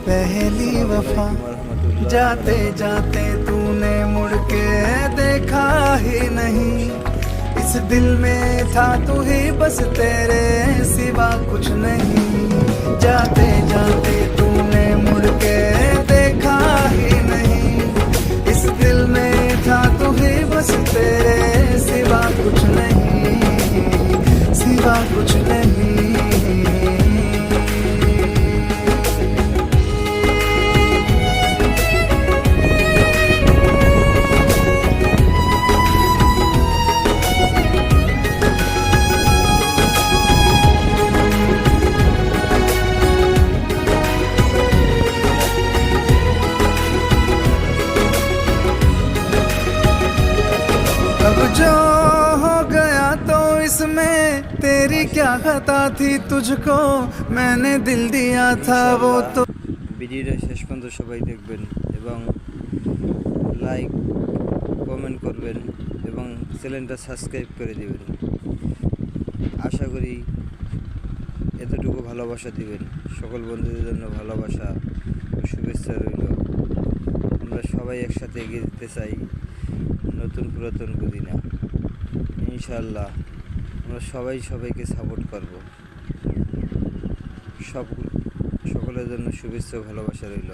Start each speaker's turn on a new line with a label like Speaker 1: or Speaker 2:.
Speaker 1: पहली वफा, जाते जाते तूने मुड़ के देखा ही नहीं। इस दिल में था तू ही बस, तेरे सिवा कुछ नहीं। जाते जाते तूने मुड़ के देखा ही नहीं। इस दिल में था तू ही बस, तेरे सिवा कुछ नहीं, सिवा कुछ नहीं। अब जो हो गया तो इसमें तेरी क्या खता थी, तुझको मैंने दिल दिया था वो तो।
Speaker 2: ভিডিওটা শেষ পর্যন্ত সবাই দেখবেন এবং লাইক কমেন্ট করবেন এবং চ্যানেলটা সাবস্ক্রাইব করে দিবেন। আশা করি এতটুকু ভালোবাসা দিবেন। সকল বন্ধুদের জন্য ভালোবাসা ও শুভেচ্ছা রইল। আমরা সবাই একসাথে এগিয়ে যেতে চাই, নতুন পুরাতন বুঝি না। ইনশাআল্লাহ আমরা সবাই সবাইকে সাপোর্ট করব। সকলের জন্য শুভেচ্ছা ও ভালোবাসা রইল।